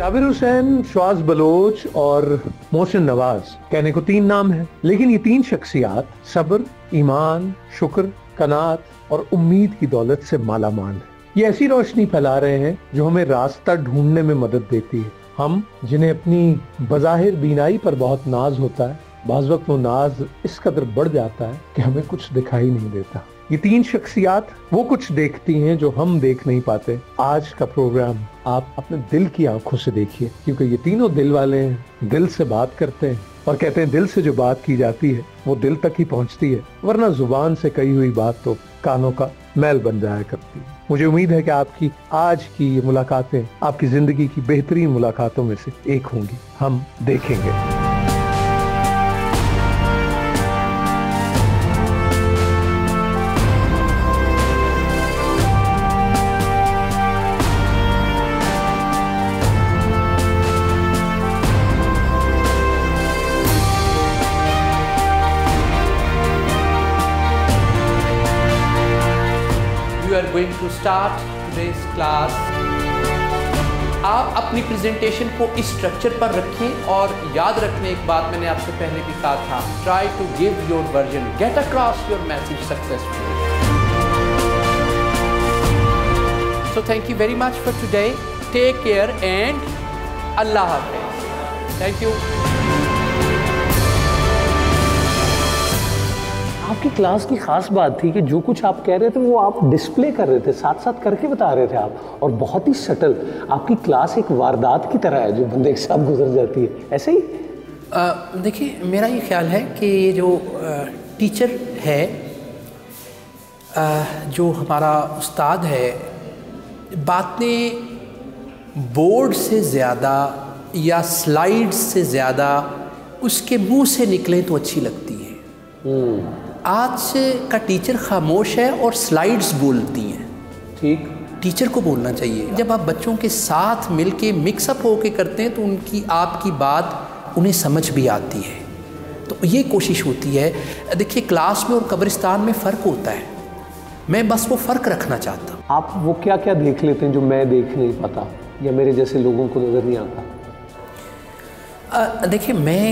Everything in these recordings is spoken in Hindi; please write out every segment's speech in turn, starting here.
जाबिर हुसैन, शवाज बलोच और मोहसिन नवाज, कहने को 3 नाम है, लेकिन ये 3 शख्सियात सब्र, ईमान, शुक्र, कनात और उम्मीद की दौलत से माला माल है। ये ऐसी रोशनी फैला रहे हैं जो हमें रास्ता ढूंढने में मदद देती है। हम जिन्हें अपनी बज़ाहिर बीनाई पर बहुत नाज होता है, बाज़ वक्त वो नाज इस कदर बढ़ जाता है कि हमें कुछ दिखाई नहीं देता। ये 3 शख्सियात वो कुछ देखती हैं जो हम देख नहीं पाते। आज का प्रोग्राम आप अपने दिल की आंखों से देखिए, क्योंकि ये तीनों दिल वाले हैं, दिल से बात करते हैं और कहते हैं दिल से जो बात की जाती है वो दिल तक ही पहुंचती है, वरना जुबान से कही हुई बात तो कानों का मैल बन जाया करती है। मुझे उम्मीद है कि आपकी आज की ये मुलाकातें आपकी जिंदगी की बेहतरीन मुलाकातों में से एक होंगी। हम देखेंगे। Going to start today's class. आप अपनी प्रेजेंटेशन को इस स्ट्रक्चर पर रखें और याद रखें एक बात मैंने आपसे पहले भी कहा था, try to give your version, get across your message successfully. So thank you very much for today. Take care and Allah Hafiz. Thank you. आपकी क्लास की खास बात थी कि जो कुछ आप कह रहे थे वो आप डिस्प्ले कर रहे थे, साथ साथ करके बता रहे थे आप, और बहुत ही सटल। आपकी क्लास एक वारदात की तरह है जो बंदे के साथ गुजर जाती है, ऐसे ही। देखिए, मेरा ये ख्याल है कि ये जो टीचर है, जो हमारा उस्ताद है, बातें बोर्ड से ज़्यादा या स्लाइड्स से ज़्यादा उसके मुंह से निकलें तो अच्छी लगती है। आज का टीचर खामोश है और स्लाइड्स बोलती हैं। ठीक, टीचर को बोलना चाहिए। जब आप बच्चों के साथ मिलके मिक्सअप होके करते हैं तो उनकी आपकी बात उन्हें समझ भी आती है। तो ये कोशिश होती है। देखिए, क्लास में और कब्रिस्तान में फ़र्क होता है, मैं बस वो फ़र्क रखना चाहता हूँ। आप वो क्या क्या देख लेते हैं जो मैं देख नहीं पाता या मेरे जैसे लोगों को नज़र नहीं आता? देखिए, मैं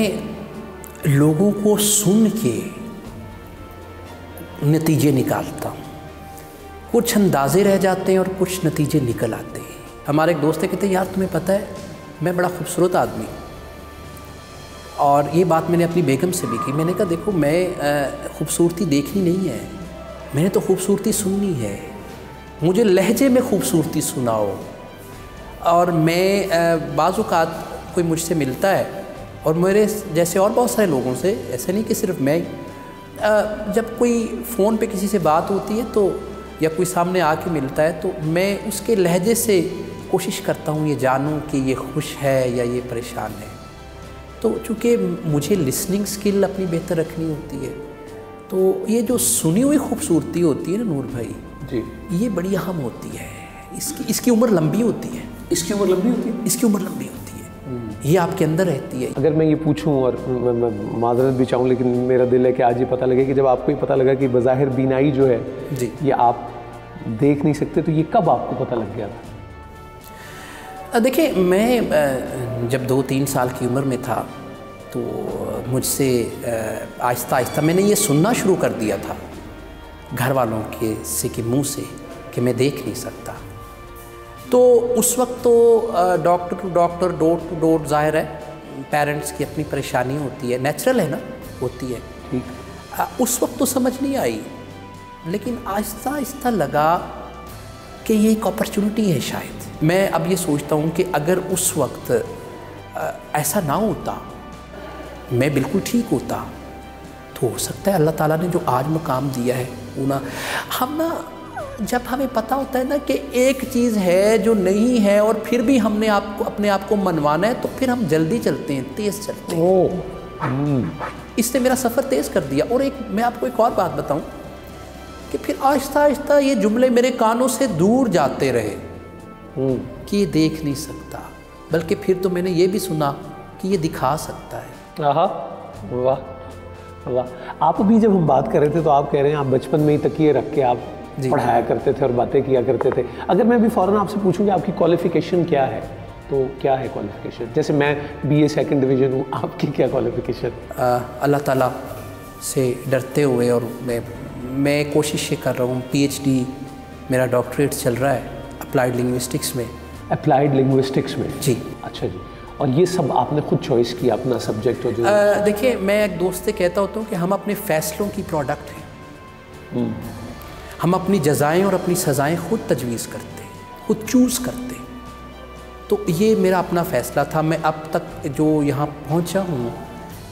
लोगों को सुन के नतीजे निकालता हूँ। कुछ अंदाजे रह जाते हैं और कुछ नतीजे निकल आते हैं। हमारे एक दोस्त कहते हैं, यार तुम्हें पता है मैं बड़ा खूबसूरत आदमी, और ये बात मैंने अपनी बेगम से भी की। मैंने कहा देखो, मैं खूबसूरती देखनी नहीं है, मैंने तो खूबसूरती सुननी है। मुझे लहजे में खूबसूरती सुनाओ। और मैं बाज़ औक़ात कोई मुझसे मिलता है और मेरे जैसे और बहुत सारे लोगों से, ऐसे नहीं कि सिर्फ मैं, जब कोई फ़ोन पे किसी से बात होती है तो या कोई सामने आके मिलता है तो मैं उसके लहजे से कोशिश करता हूँ ये जानूँ कि ये खुश है या ये परेशान है। तो चूँकि मुझे लिसनिंग स्किल अपनी बेहतर रखनी होती है, तो ये जो सुनी हुई खूबसूरती होती है ना नूर भाई जी, ये बड़ी अहम होती है। इसकी उम्र लंबी होती है। इसकी उम्र लंबी होती है? इसकी उम्र लंबी होती है, ये आपके अंदर रहती है। अगर मैं ये पूछूं, और मैं माजरत भी चाहूँ, लेकिन मेरा दिल है कि आज ये पता लगे कि जब आपको ये पता लगा कि बज़ाहिर बीनाई जो है जी, ये आप देख नहीं सकते, तो ये कब आपको पता लग गया था? देखिए, मैं जब 2-3 साल की उम्र में था तो मुझसे आहिस्ता आहिस्ता मैंने ये सुनना शुरू कर दिया था घर वालों के मुँह से कि मैं देख नहीं सकता। तो उस वक्त तो doctor to doctor, door to door, ज़ाहिर है पेरेंट्स की अपनी परेशानी होती है, नेचुरल है ना, होती है। ठीक। उस वक्त तो समझ नहीं आई, लेकिन आहिस्ता आहिस्ता लगा कि ये एक अपॉर्चुनिटी है शायद। मैं अब ये सोचता हूँ कि अगर उस वक्त ऐसा ना होता, मैं बिल्कुल ठीक होता, तो हो सकता है अल्लाह ताला ने जो आज मुकाम दिया है वो ना, हम ना, जब हमें पता होता है ना कि एक चीज़ है जो नहीं है और फिर भी हमने अपने आप को मनवाना है, तो फिर हम जल्दी चलते हैं, तेज़ चलते हैं। इसने मेरा सफ़र तेज़ कर दिया। और मैं आपको एक और बात बताऊं कि फिर आहिस्ता आहिस्ता ये जुमले मेरे कानों से दूर जाते रहे कि ये देख नहीं सकता, बल्कि फिर तो मैंने ये भी सुना कि ये दिखा सकता है। वाह वाह। आप अभी जब हम बात कर रहे थे तो आप कह रहे हैं आप बचपन में ही तकिए रख के आप पढ़ाया करते थे और बातें किया करते थे। अगर मैं अभी फ़ौरन आपसे पूछूं कि आपकी क्वालिफ़िकेशन क्या है, तो क्या है क्वालिफिकेशन? जैसे मैं BA सेकंड डिवीज़न हूँ, आपकी क्या क्वालिफिकेशन? अल्लाह ताला से डरते हुए और मैं कोशिश ये कर रहा हूँ, PhD मेरा डॉक्टरेट चल रहा है अप्लाइड लिंग्विस्टिक्स में। अप्लाइड लिंग्विस्टिक्स में? जी। अच्छा जी। और ये सब आपने खुद चॉइस किया अपना सब्जेक्ट? हो जो देखिए, मैं एक दोस्त से कहता होता हूँ कि हम अपने फ़ैसलों की प्रोडक्ट हैं। हम अपनी जज़ाएँ और अपनी सज़ाएँ खुद तजवीज़ करते हैं, खुद चूज़ करते हैं। तो ये मेरा अपना फ़ैसला था। मैं अब तक जो यहाँ पहुँचा हूँ,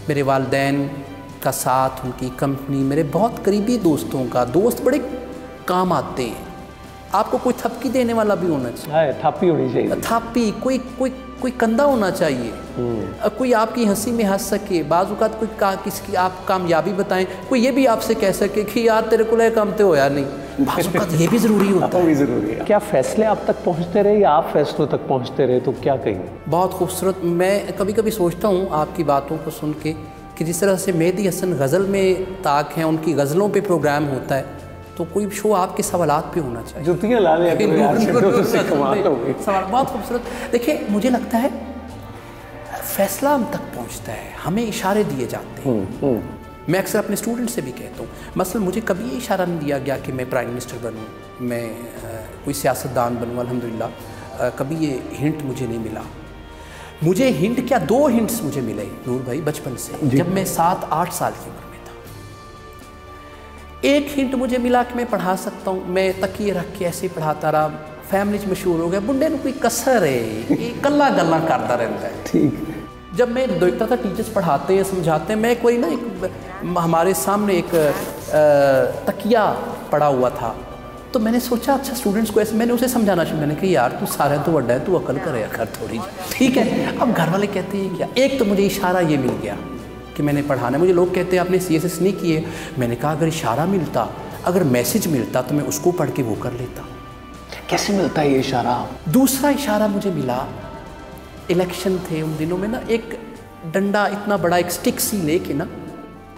मेरे वालिदैन का साथ, उनकी कंपनी, मेरे बहुत करीबी दोस्तों का, दोस्त बड़े काम आते हैं। आपको कोई थपकी देने वाला भी होना चाहिए, थापी होनी चाहिए, थापी, कोई कंधा होना चाहिए, कोई आपकी हंसी में हंस सके, बाज़-औक़ात कोई किसकी आप कामयाबी बताएं, कोई ये भी आपसे कह सके कि यार तेरे को काम तो होया नहीं, बाज़-औक़ात ये भी ज़रूरी होता है। भी ज़रूरी है। क्या फ़ैसले आप तक पहुँचते रहे या आप फैसलों तक पहुँचते रहे? तो क्या कहेंगे? बहुत खूबसूरत। मैं कभी कभी सोचता हूँ आपकी बातों को सुन के कि जिस तरह से मेहदी हसन गज़ल में ताक हैं, उनकी गज़लों पे प्रोग्राम होता है, तो कोई शो आपके सवालात पे होना चाहिए। जुतियाँ ला ले सवाल बहुत खूबसूरत। देखिए, मुझे लगता है फ़ैसला हम तक पहुँचता है, हमें इशारे दिए जाते हैं। मैं अक्सर अपने स्टूडेंट से भी कहता हूँ, मसलन मुझे कभी ये इशारा नहीं दिया गया कि मैं प्राइम मिनिस्टर बनूँ, मैं कोई सियासतदान बनूँ। अल्हम्दुलिल्लाह कभी ये हिंट मुझे नहीं मिला। मुझे हिंट क्या, 2 हिंट्स मुझे मिले नूर भाई बचपन से, जब मैं 7-8 साल की उम्र में था। एक हिंट मुझे मिला कि मैं पढ़ा सकता हूँ। मैं तकिए रख के ऐसे ही पढ़ाता रहा, फैमिली च मशहूर हो गया, बुढ़े ने कोई कसर है, ये कल्ला गल्ला करता रहता है। ठीक। जब मैं देखता था टीचर्स पढ़ाते हैं, समझाते हैं, मैं कोई ना एक हमारे सामने एक तकिया पड़ा हुआ था, तो मैंने सोचा अच्छा स्टूडेंट्स को ऐसे, मैंने उसे समझाना शुरू, मैंने कहा यार तू सारा तो बड़ा है, तू अकल करे कर थोड़ी, ठीक है। अब घर वाले कहते हैं क्या, एक तो मुझे इशारा ये मिल गया कि मैंने पढ़ाना। मुझे लोग कहते हैं आपने CSS नहीं किए, मैंने कहा अगर इशारा मिलता, अगर मैसेज मिलता तो मैं उसको पढ़ के वो कर लेता। कैसे मिलता है ये इशारा? दूसरा इशारा मुझे मिला, इलेक्शन थे उन दिनों में ना, एक डंडा इतना बड़ा, एक स्टिक सी लेके ना,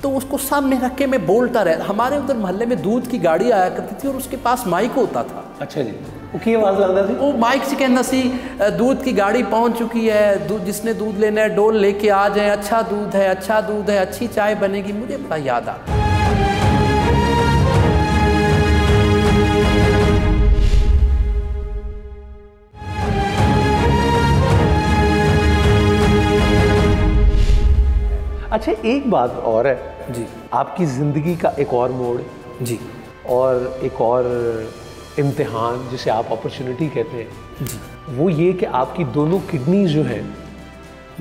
तो उसको सामने रख के मैं बोलता रहा। हमारे उधर मोहल्ले में दूध की गाड़ी आया करती थी और उसके पास माइक होता था। अच्छा जी। वो की आवाज़ लगता थी? वो माइक से कहना सी दूध की गाड़ी पहुंच चुकी है, दूध जिसने दूध लेना है डोल लेके आ जाए, अच्छा दूध है, अच्छा दूध है, अच्छी चाय बनेगी। मुझे बड़ा याद आता। अच्छा, एक बात और है जी, आपकी ज़िंदगी का एक और मोड़ जी, और एक और इम्तिहान जिसे आप अपॉर्चुनिटी कहते हैं जी, वो ये कि आपकी दोनों किडनीज जो हैं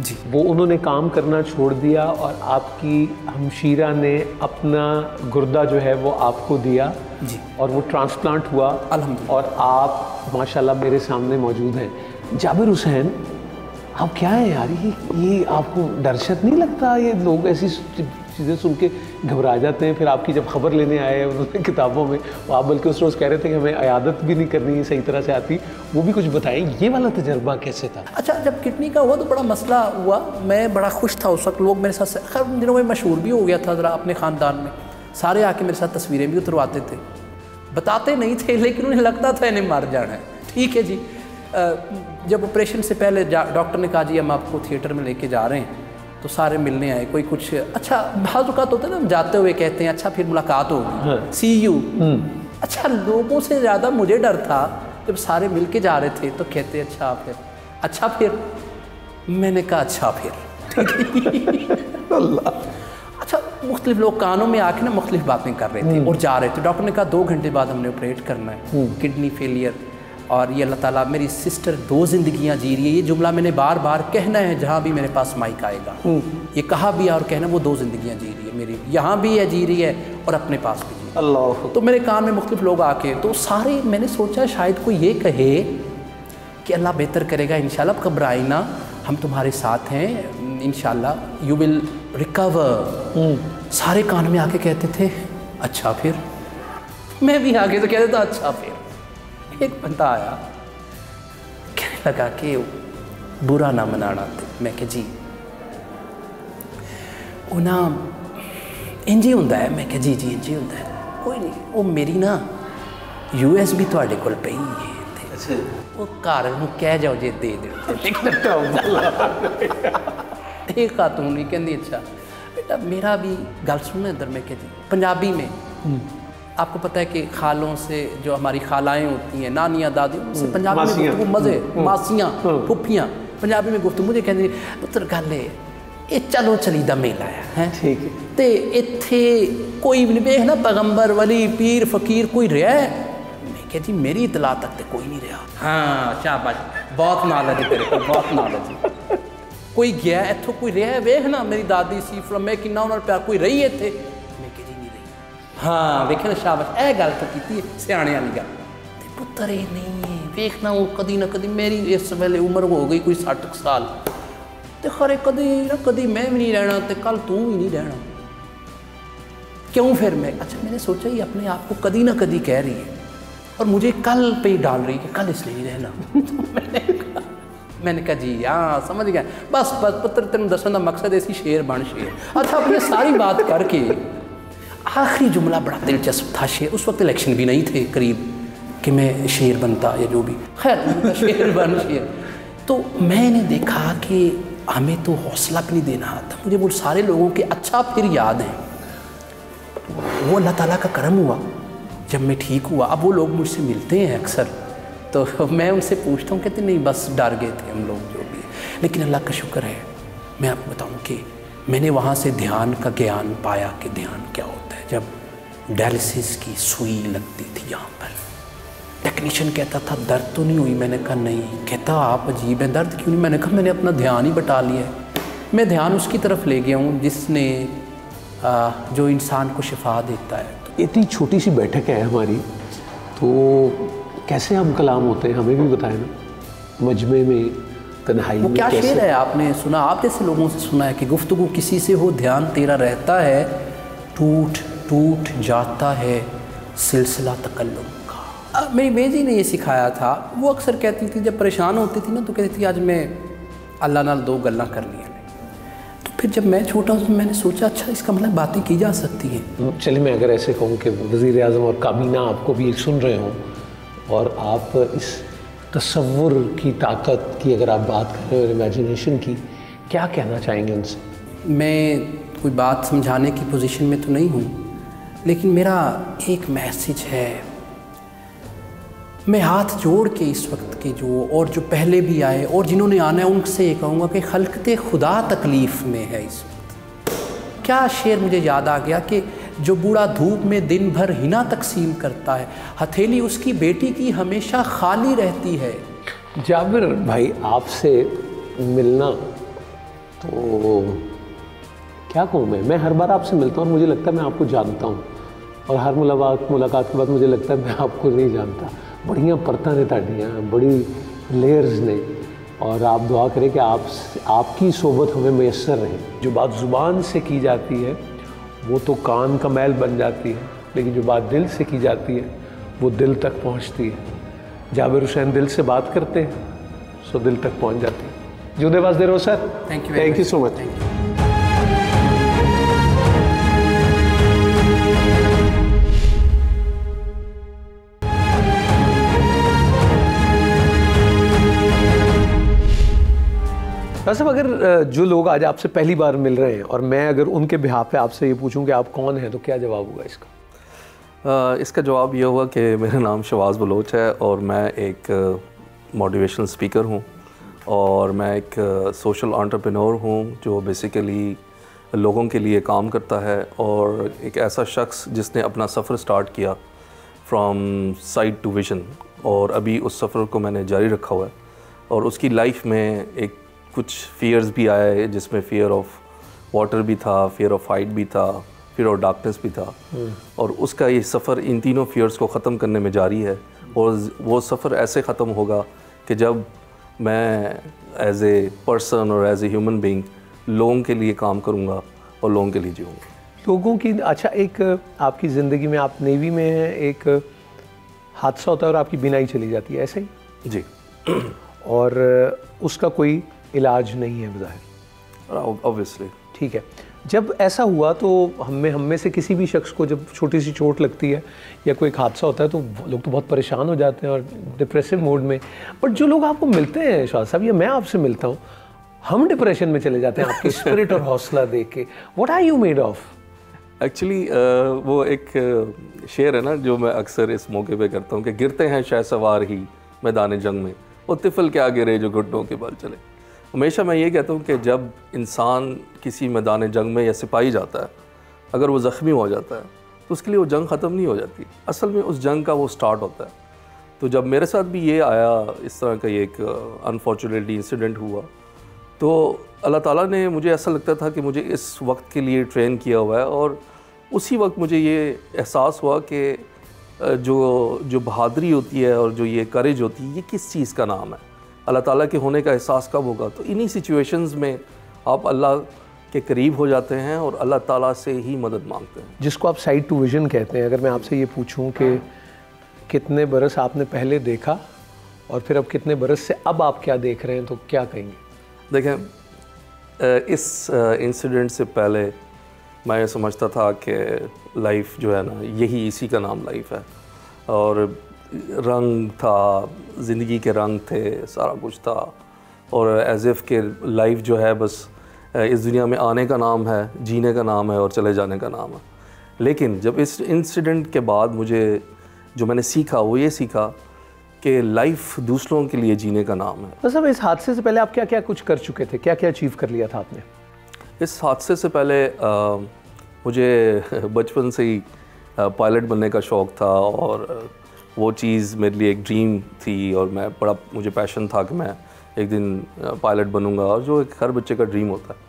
जी, वो उन्होंने काम करना छोड़ दिया और आपकी हमशीरा ने अपना गुर्दा जो है वो आपको दिया जी, और वो ट्रांसप्लांट हुआ अल्हम्दुलिल्लाह, और आप माशाल्लाह मेरे सामने मौजूद हैं। जाबिर हुसैन, आप क्या है यार, ये आपको दहशत नहीं लगता? ये लोग ऐसी चीज़ें सुन के घबरा जाते हैं, फिर आपकी जब खबर लेने आए उन्होंने किताबों में, आप बल्कि उस रोज़ कह रहे थे कि हमें अयादत भी नहीं करनी है सही तरह से आती, वो भी कुछ बताएं, ये वाला तजर्बा कैसे था? अच्छा, जब किडनी का हुआ तो बड़ा मसला हुआ, मैं बड़ा खुश था उस वक्त। लोग मेरे साथ, खैर उन दिनों में मशहूर भी हो गया था ज़रा अपने ख़ानदान में, सारे आके मेरे साथ तस्वीरें भी उतरवाते थे, बताते नहीं थे लेकिन उन्हें लगता था इन्हें मार जाना है। ठीक है जी। जब ऑपरेशन से पहले डॉक्टर ने कहा जी हम आपको थिएटर में लेके जा रहे हैं, तो सारे मिलने आए, कोई कुछ, अच्छा बाज़ औक़ात होता है ना, हम जाते हुए कहते हैं अच्छा फिर मुलाकात होगी, सी यू। अच्छा, लोगों से ज़्यादा मुझे डर था जब सारे मिल के जा रहे थे तो कहते अच्छा फिर, अच्छा फिर। मैंने कहा अच्छा फिर अल्लाह। अच्छा, मुख्तलिफ लोग कानों में आके ना मुख्तलिफ बातें कर रहे थे और जा रहे थे। डॉक्टर ने कहा 2 घंटे बाद हमने ऑपरेट करना है, किडनी फेलियर, और ये अल्लाह ताला, मेरी सिस्टर 2 ज़िंदगियाँ जी रही है। ये जुमला मैंने बार बार कहना है जहाँ भी मेरे पास माइक आएगा, ये कहा भी है और कहना, वो 2 ज़िंदगियाँ जी रही है मेरी, यहाँ भी है जी रही है और अपने पास भी जी रही है। अल्लाह। तो मेरे कान में मुख्तलिफ लोग आके, तो सारे, मैंने सोचा शायद कोई ये कहे कि अल्लाह बेहतर करेगा इंशाल्लाह, घबराए ना, हम तुम्हारे साथ हैं इंशाल्लाह, यू विल रिकवर। सारे कान में आके कहते थे अच्छा फिर। मैं भी आगे तो कहता था अच्छा फिर। एक बंदा आया, कहने लगा कि बुरा ना मनाना। मैं कि जी वो ना इंजी होंदा है। मैं कि जी इंजी होंदा है, कोई नहीं, वो मेरी ना USB ਤੁਹਾਡੇ ਕੋਲ ਪਈ है, वो घर में कह जाओ जे दे दे। एक खातून नहीं कहती अच्छा बेटा मेरा भी गल सुनना इधर। मैं कहती पंजाबी में आपको पता है कि खालों से जो हमारी खालाएं होती हैं, नानियाँ दादी, उनसे पंजाबी में गुफ्तगू मज़े, मासियाँ फुफियाँ पंजाबी में गुफ्तगू मुझे कहती पुत्र गल ये चलो चली दा मेला है ठीक है तो इत्थे कोई भी नहीं वेख ना पैगंबर वली पीर फकीर कोई रहा है। मैं कहती मेरी इतला तक तो कोई नहीं रहा। हाँ शाबाश बहुत नॉलेज है तेरे को, बहुत नॉलेज है। कोई गया इत्थों कोई रहा है वेख ना मेरी दादी सी फ्रॉम मैं कि उन्होंने प्यार कोई रही है इत्थे। मैं कहती नहीं रही। हाँ वेखे ना शाबाश ए गल तो की सियाने वाली गल। पुत्र ये नहीं है वेखना वो कदी ना कदी मेरी इस वेले उम्र हो गई कोई 60 साल तो खरे कदी ना कदी मैं भी नहीं रहना तो कल तू भी नहीं रहना। क्यों फिर मैं अच्छा मैंने सोचा ही अपने आप को कदी ना कदी कह रही है और मुझे कल पे ही डाल रही है कि कल इसलिए नहीं रहना। मैंने कहा जी हाँ समझ गया बस बस पुत्र तेन दसन का मकसद ऐसी शेर बन शेर। अच्छा अब ये सारी बात करके आखिरी जुमला बड़ा दिलचस्प था। शेर उस वक्त इलेक्शन भी नहीं थे करीब कि मैं शेर बनता या जो भी, खैर शेर बन शेर। तो मैंने देखा कि हमें तो हौसला भी नहीं देना आता। मुझे वो सारे लोगों के अच्छा फिर याद है वो अल्लाह ताला का करम हुआ जब मैं ठीक हुआ। अब वो लोग मुझसे मिलते हैं अक्सर तो मैं उनसे पूछता हूँ कहते नहीं बस डर गए थे हम लोग जो भी। लेकिन अल्लाह का शुक्र है मैं आपको बताऊँ कि मैंने वहाँ से ध्यान का ज्ञान पाया कि ध्यान क्या होता है। जब डायलिसिस की सुई लगती थी यहाँ पर टेक्नीशियन कहता था दर्द तो नहीं हुई। मैंने कहा नहीं। कहता आप अजीब है दर्द क्यों नहीं। मैंने कहा मैंने अपना ध्यान ही बटा लिया है। मैं ध्यान उसकी तरफ ले गया हूँ जिसने जो इंसान को शिफा देता है। इतनी छोटी सी बैठक है हमारी तो कैसे हम कलाम होते हैं हमें भी बताएं ना। मजमे में तन्हाई वो में क्या कैसे? शेर है आपने सुना आप जैसे लोगों से सुना है कि गुफ्तगू किसी से हो ध्यान तेरा रहता है टूट टूट जाता है सिलसिला तकल्लुम का। मेरी बेजी ने ये सिखाया था। वो अक्सर कहती थी जब परेशान होती थी ना तो कहती थी आज मैं अल्लाह नाल 2 गल्लां कर लिया। तो फिर जब मैं छोटा तो मैंने सोचा अच्छा इसका मतलब बातें की जा सकती हैं। चलिए मैं अगर ऐसे कहूँ कि वज़ीर आज़म और काबीना आपको भी सुन रहे हों और आप इस तसव्वुर की ताकत की अगर आप बात कर रहे हो इमेजिनेशन की, क्या कहना चाहेंगे उनसे? मैं कोई बात समझाने की पोजीशन में तो नहीं हूँ लेकिन मेरा एक मैसेज है। मैं हाथ जोड़ के इस वक्त के जो पहले भी आए और जिन्होंने आना है उनसे ये कहूँगा कि खल्क़ते खुदा तकलीफ़ में है इस वक्त। क्या शेर मुझे याद आ गया कि जो बूढ़ा धूप में दिन भर हिना तकसीम करता है हथेली उसकी बेटी की हमेशा खाली रहती है। जाबिर भाई आपसे मिलना तो क्या कहूँ मैं हर बार आपसे मिलता हूँ और मुझे लगता है मैं आपको जानता हूँ और हर मुलाकात के बाद मुझे लगता है मैं आपको नहीं जानता। बड़ियाँ परतां ने ताड़ियाँ बड़ी लेयर्स ने और आप दुआ करें कि आपकी सोबत हमें मैसर रहे। जो बात ज़ुबान से की जाती है वो तो कान का मैल बन जाती है लेकिन जो बात दिल से की जाती है वो दिल तक पहुंचती है। जाबिर हुसैन दिल से बात करते हैं सो दिल तक पहुंच जाती है। जुदे वाज देरो sir, thank you so much. साहब अगर जो लोग आज आपसे पहली बार मिल रहे हैं और मैं अगर उनके बिहाफ पे आपसे ये पूछूं कि आप कौन हैं तो क्या जवाब होगा इसका? इसका जवाब ये होगा कि मेरा नाम शवाज़ बलोच है और मैं एक मोटिवेशनल स्पीकर हूँ और मैं एक सोशल एंटरप्रेन्योर हूँ जो बेसिकली लोगों के लिए काम करता है और एक ऐसा शख्स जिसने अपना सफ़र स्टार्ट किया फ्रॉम साइट टू विजन और अभी उस सफ़र को मैंने जारी रखा हुआ है और उसकी लाइफ में एक कुछ फियर्स भी आए जिसमें फियर ऑफ वाटर भी था, फियर ऑफ हाइट भी था, फियर ऑफ डार्कनेस भी था और उसका ये सफ़र इन तीनों फियर्स को ख़त्म करने में जारी है और वो सफ़र ऐसे ख़त्म होगा कि जब मैं एज ए पर्सन और एज ए ह्यूमन बीइंग लोगों के लिए काम करूँगा और लोगों के लिए जीऊँगा। लोगों की अच्छा एक आपकी ज़िंदगी में आप नेवी में हैं, एक हादसा होता है और आपकी बीनाई चली जाती है ऐसे ही जी और उसका कोई इलाज नहीं है बज़ाहिर ऑब्वियसली। ठीक है, जब ऐसा हुआ तो हम में से किसी भी शख्स को जब छोटी सी चोट लगती है या कोई एक हादसा होता है तो लोग तो बहुत परेशान हो जाते हैं और डिप्रेसिव मोड में, बट जो लोग आपको मिलते हैं शाह साहब, या मैं आपसे मिलता हूँ, हम डिप्रेशन में चले जाते हैं आपकी स्पिरिट और हौसला देख के। What are you made of? Actually वो एक शेर है ना जो मैं अक्सर इस मौके पे करता हूँ कि गिरते हैं शहसवार ही मैदान जंग में, वो तिफल क्या गिरे जो घुटनों के बल चले। हमेशा मैं ये कहता हूँ कि जब इंसान किसी मैदान जंग में या सिपाही जाता है, अगर वो ज़ख्मी हो जाता है तो उसके लिए वो जंग ख़त्म नहीं हो जाती, असल में उस जंग का वो स्टार्ट होता है। तो जब मेरे साथ भी ये आया, इस तरह का ये एक अनफॉर्चुनेटली इंसिडेंट हुआ, तो अल्लाह ताला ने, मुझे ऐसा लगता था कि मुझे इस वक्त के लिए ट्रेन किया हुआ है, और उसी वक्त मुझे ये एहसास हुआ कि जो बहादुरी होती है और जो ये करेज होती है, ये किस चीज़ का नाम है। अल्लाह ताला के होने का एहसास कब होगा? तो इन्हीं सिचुएशंस में आप अल्लाह के करीब हो जाते हैं और अल्लाह ताला से ही मदद मांगते हैं, जिसको आप साइड टू विजन कहते हैं। अगर मैं आपसे ये पूछूं कि कितने बरस आपने पहले देखा और फिर अब कितने बरस से अब आप क्या देख रहे हैं, तो क्या कहेंगे? देखें, इस इंसिडेंट से पहले मैं ये समझता था कि लाइफ जो है ना, यही इसी का नाम लाइफ है, और रंग था, ज़िंदगी के रंग थे, सारा कुछ था, और एज़ इफ़ के लाइफ जो है बस इस दुनिया में आने का नाम है, जीने का नाम है और चले जाने का नाम है। लेकिन जब इस इंसिडेंट के बाद मुझे जो मैंने सीखा वो ये सीखा कि लाइफ दूसरों के लिए जीने का नाम है। तो सब इस हादसे से पहले आप क्या क्या कुछ कर चुके थे, क्या क्या अचीव कर लिया था आपने? इस हादसे से पहले मुझे बचपन से ही पायलट बनने का शौक़ था, और वो चीज़ मेरे लिए एक ड्रीम थी, और मुझे पैशन था कि मैं एक दिन पायलट बनूंगा, और जो एक हर बच्चे का ड्रीम होता है।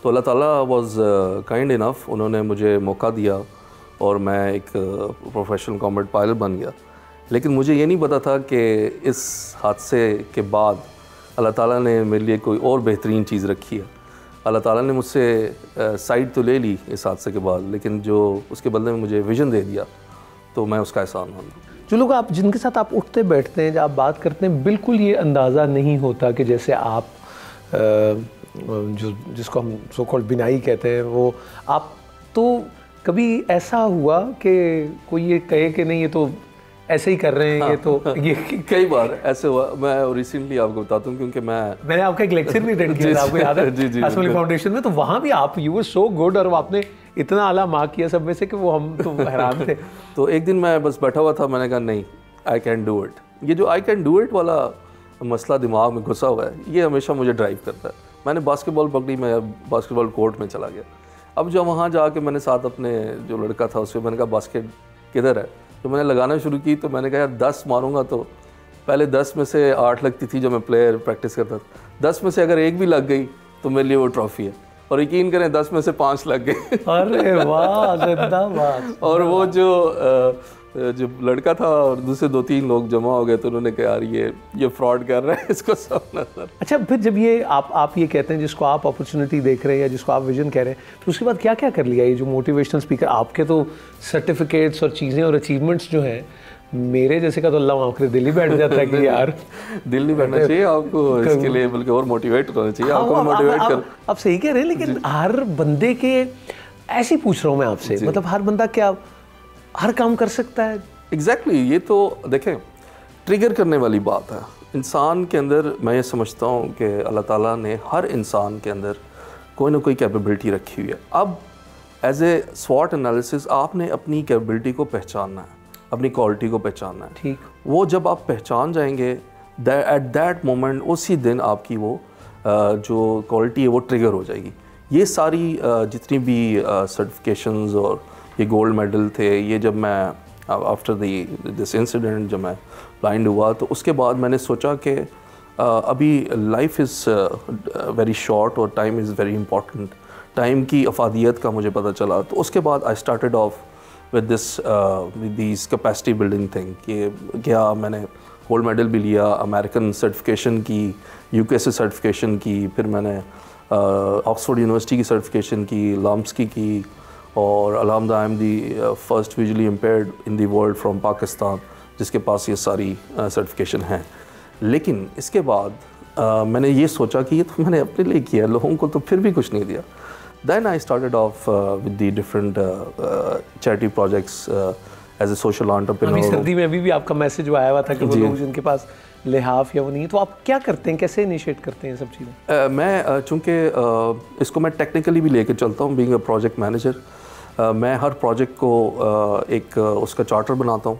तो अल्लाह ताला वाज काइंड इनफ, उन्होंने मुझे मौका दिया और मैं एक प्रोफेशनल कॉम्बैट पायलट बन गया। लेकिन मुझे ये नहीं पता था कि इस हादसे के बाद अल्लाह ताला ने मेरे लिए कोई और बेहतरीन चीज़ रखी है। अल्लाह ताला ने मुझसे साइड तो ले ली इस हादसे के बाद, लेकिन जो उसके बदले में मुझे विज़न दे दिया, तो मैं उसका एहसान मानता हूँ। जो लोग जिनके साथ आप उठते बैठते हैं, जब आप बात करते हैं, बिल्कुल ये अंदाज़ा नहीं होता कि जैसे आप जिसको हम सो कॉल्ड बिनाई कहते हैं, वो आप, तो कभी ऐसा हुआ कि कोई ये कहे कि नहीं ये तो ऐसे ही कर रहे हैं, ये तो ये कई बार ऐसे हुआ। मैं रिसेंटली आपको बताता हूँ, क्योंकि मैंने आपका एक लेक्चर भी अटेंड किया था, आपको याद है? जी असली फाउंडेशन में, तो वहाँ भी आप, यू वर सो गुड, और आपने इतना आला मार्क किया सब में से कि वो हम तो हैरान थे। तो एक दिन मैं बस बैठा हुआ था, मैंने कहा नहीं, आई कैन डू इट। ये जो आई कैन डू इट वाला मसला दिमाग में घुसा हुआ है, ये हमेशा मुझे ड्राइव करता है। मैंने बास्केटबॉल पकड़ी, मैं बास्केटबॉल कोर्ट में चला गया। अब जब वहाँ जाके मैंने साथ अपने जो लड़का था उससे मैंने कहा बास्केट किधर है, तो मैंने लगाना शुरू की। तो मैंने कहा यार 10 मारूंगा, तो पहले 10 में से 8 लगती थी जो मैं प्लेयर प्रैक्टिस करता था, 10 में से अगर एक भी लग गई तो मेरे लिए वो ट्रॉफी है। और यकीन करें 10 में से 5 लग गए। अरे वाह, जिंदाबाद। और वो जो लड़का था और दूसरे 2-3 लोग जमा हो गए, तो उन्होंने कहा यार ये फ्रॉड कर रहा है, इसको सब नजर। अच्छा, फिर जब ये आप ये कहते हैं जिसको आप अपॉर्चुनिटी देख रहे हैं या जिसको आप विजन कह रहे हैं, तो उसके बाद क्या क्या कर लिया? ये जो मोटिवेशनल स्पीकर, आपके तो सर्टिफिकेट्स और चीज़ें और अचीवमेंट्स जो हैं, मेरे जैसे का तो अल्लाह आखिर दिल ही बैठ जाता है कि यार दिल नहीं बैठना चाहिए आपको इसके लिए, बल्कि और मोटिवेट होना चाहिए आपको। मोटिवेट कर, आप सही कह रहे हैं, लेकिन हर बंदे के, ऐसे ही पूछ रहा हूँ मैं आपसे, मतलब हर बंदा क्या हर काम कर सकता है? एग्जैक्टली ये तो देखें, ट्रिगर करने वाली बात है इंसान के अंदर। मैं ये समझता हूँ कि अल्लाह ताला ने हर इंसान के अंदर कोई ना कोई कैपेबिलिटी रखी हुई है। अब एज ए स्वॉट एनालिसिस आपने अपनी कैपेबिलिटी को पहचानना है, अपनी क्वालिटी को पहचानना है। ठीक, वो जब आप पहचान जाएंगे, एट दैट मोमेंट, उसी दिन आपकी वो जो क्वालिटी है वो ट्रिगर हो जाएगी। ये सारी जितनी भी सर्टिफिकेशंस और ये गोल्ड मेडल थे, ये जब मैं आफ्टर दिस इंसिडेंट जब मैं ब्लाइंड हुआ, तो उसके बाद मैंने सोचा कि अभी लाइफ इज़ वेरी शॉर्ट और time is very important. Time की अफादियत का मुझे पता चला। तो उसके बाद I started off with this capacity building thing कि क्या मैंने गोल्ड मेडल भी लिया, अमेरिकन सर्टिफिकेशन की, यूके से सर्टिफिकेशन की, फिर मैंने ऑक्सफोर्ड यूनिवर्सिटी की सर्टिफिकेशन की, लाम्स्की की, और अलहमद I am the first visually impaired in the world from Pakistan जिसके पास ये सारी सर्टिफिकेशन हैं। लेकिन इसके बाद मैंने ये सोचा कि ये तो मैंने अपने लिए किया, लोगों को तो फिर भी कुछ नहीं दिया। Then I started off with the different charity projects as a social entrepreneur. अभी सर्दी में अभी भी आपका मैसेज आया हुआ था कि वो लोग जिनके पास लिहाफ या वो नहीं है, तो आप क्या करते हैं, कैसे इनिशिएट करते हैं सब चीज़ें? मैं चूँकि इसको मैं टेक्निकली भी लेके चलता हूँ, बीइंग अ प्रोजेक्ट मैनेजर। मैं हर प्रोजेक्ट को एक उसका चार्टर बनाता हूँ,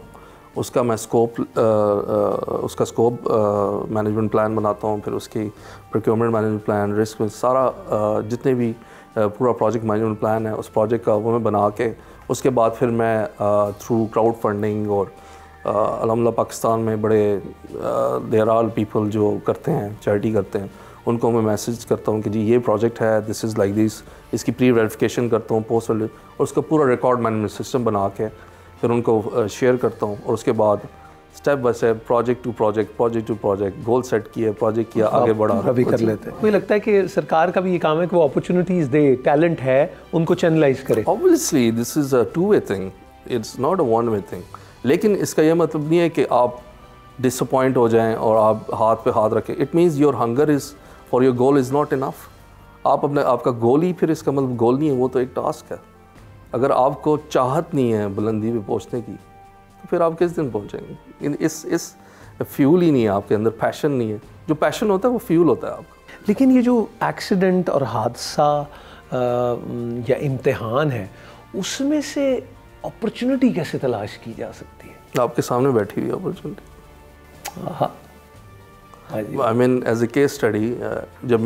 उसका मैं उसका स्कोप मैनेजमेंट प्लान बनाता हूँ, फिर उसकी प्रोक्योरमेंट मैनेजमेंट प्लान, रिस्क में सारा जितने भी पूरा प्रोजेक्ट मैनेजमेंट प्लान है उस प्रोजेक्ट का वो मैं बना के उसके बाद फिर मैं थ्रू क्राउड फंडिंग और अल्हम्दुलिल्लाह पाकिस्तान में बड़े देयर आर पीपल जो करते हैं, चैरिटी करते हैं, उनको मैं मैसेज करता हूँ कि जी ये प्रोजेक्ट है, दिस इज़ लाइक दिस, इसकी प्री वेरिफिकेशन करता हूँ, पोस्ट और उसका पूरा रिकॉर्ड मैनेजमेंट सिस्टम बना के फिर उनको शेयर करता हूँ। और उसके बाद step by step, project to project, goal set किया, प्रोजेक्ट किया, आगे बढ़ा अभी कर लेते हैं। मुझे लगता है कि सरकार का भी ये काम है कि वो अपॉर्चुनिटीज़ दे, टैलेंट है उनको चैनलाइज करे। Obviously this is a two way thing, it's not a one way thing. लेकिन इसका ये मतलब नहीं है कि आप डिसअपॉइंट हो जाएं और आप हाथ पे हाथ रखें। It means your hunger is for your goal is not enough. आप अपने आपका गोल ही फिर इसका मतलब गोल नहीं है, वो तो एक टास्क है। अगर आपको चाहत नहीं है बुलंदी पे पहुंचने की तो फिर आप किस दिन पहुंचेंगे? इस फ्यूल ही नहीं है आपके अंदर, पैशन नहीं है। जो पैशन होता है वो फ्यूल होता है आपका। लेकिन ये जो एक्सीडेंट और हादसा या इम्तिहान है, उसमें से अपॉर्चुनिटी कैसे तलाश की जा सकती है? आपके सामने बैठी हुई opportunity. I mean as a case study, जब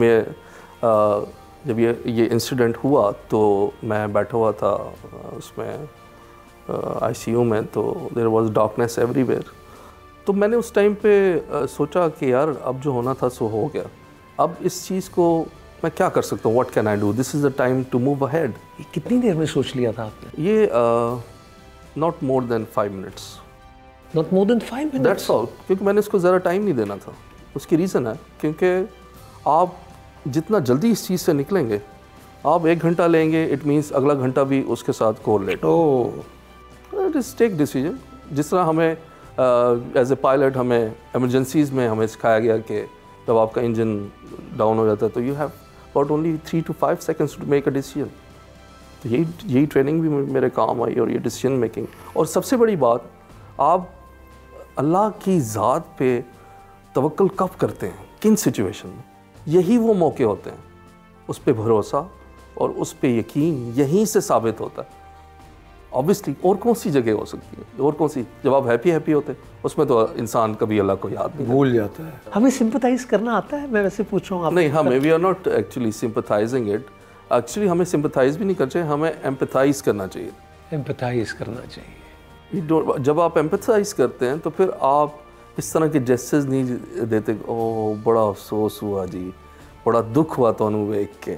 ये इंसिडेंट हुआ तो मैं बैठा हुआ था उसमें ICU में, तो देयर वाज डार्कनेस एवरीवेयर। तो मैंने उस टाइम पे सोचा कि यार अब जो होना था सो हो गया, अब इस चीज़ को मैं क्या कर सकता हूँ, what can I do, this is the time to move ahead. कितनी देर में सोच लिया था आपने? ये not more than 5 minutes. Not more than 5 minutes? That's all. क्योंकि मैंने इसको ज़रा टाइम नहीं देना था। उसकी रीज़न है क्योंकि आप जितना जल्दी इस चीज़ से निकलेंगे, आप 1 घंटा लेंगे, इट मीन्स अगला घंटा भी उसके साथ कोरिलेट। Take decision. जिस तरह हमें एज ए पायलट हमें इमरजेंसीज़ में हमें सिखाया गया कि जब आपका इंजन डाउन हो जाता है तो you have about only 3 to 5 seconds to make a decision. तो यही ट्रेनिंग भी मेरे काम आई और ये डिसीजन मेकिंग। और सबसे बड़ी बात, आप अल्लाह की ज़ात पे तवक्कुल कब करते हैं, किन सिचुएशन में, यही वो मौके होते हैं। उस पे भरोसा और उस पे यकीन यहीं से साबित होता है। ऑब्वियसली और कौन सी जगह हो सकती है, और कौन सी, जब आप हैप्पी होते हैं उसमें तो इंसान कभी अल्लाह को याद नहीं भूल जाता है। हमें सिंपैथाइज करना आता है? मैं वैसे पूछ रहा हूँ। नहीं, हमें we are not actually sympathizing it. Actually हमें सिंपैथाइज भी नहीं करना चाहिए, हमें एम्पैथाइज करना चाहिए। एम्पैथाइज करना चाहिए। जब आप एम्पैथाइज करते हैं तो फिर आप इस तरह के जेस्चर्स नहीं देते, ओह बड़ा अफसोस हुआ जी, बड़ा दुख हुआ तो वेख के।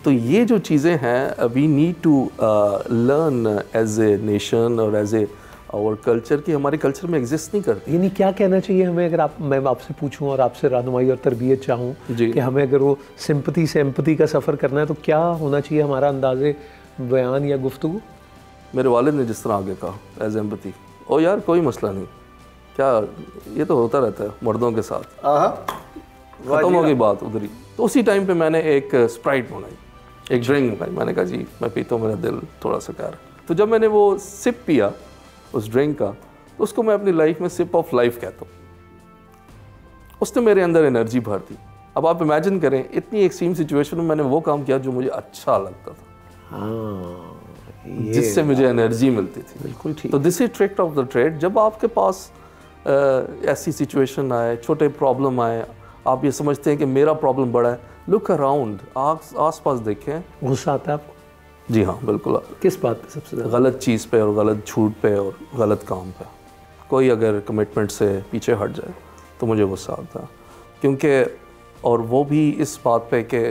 तो ये जो चीज़ें हैं, we need to learn as a nation और एज ए आवर कल्चर, की हमारे कल्चर में एग्जिस्ट नहीं करती। यानी क्या कहना चाहिए हमें, अगर मैं आपसे पूछूं और आपसे रहनुमाई और तरबियत चाहूँ कि हमें अगर वो सिंपैथी से एम्पैथी का सफ़र करना है तो क्या होना चाहिए हमारा अंदाज़े बयान या गुफ्तगू? मेरे वालिद ने जिस तरह आगे कहा एज एम्पैथी, ओ यार कोई मसला नहीं, क्या ये तो होता रहता है मर्दों के साथ, ख़त्म हो गई बात उधर ही। तो उसी टाइम पे मैंने एक स्प्राइट बनाई, एक ड्रिंक बनाई। मैंने कहा जी मैं पीता हूँ, मेरा दिल थोड़ा सा कर। तो जब मैंने वो सिप पिया उस ड्रिंक का, तो उसको मैं अपनी लाइफ में सिप ऑफ लाइफ कहता हूँ। उसने मेरे अंदर एनर्जी भर दी। अब आप इमेजिन करें, इतनी एक्सट्रीम सिचुएशन में मैंने वो काम किया जो मुझे अच्छा लगता था, जिससे मुझे एनर्जी मिलती थी। बिल्कुल ठीक। तो this is trick of the trade. जब आपके पास ऐसी सिचुएशन आए, छोटे प्रॉब्लम आए, आप ये समझते हैं कि मेरा प्रॉब्लम बड़ा है, लुक अराउंड, आस पास देखें। गुस्सा आता है आपको? जी हाँ, बिल्कुल। किस बात पे सबसे ज़्यादा? गलत चीज़ पे और गलत झूठ पे और गलत काम पे। कोई अगर कमिटमेंट से पीछे हट जाए तो मुझे गुस्सा आता है, क्योंकि और वो भी इस बात पे कि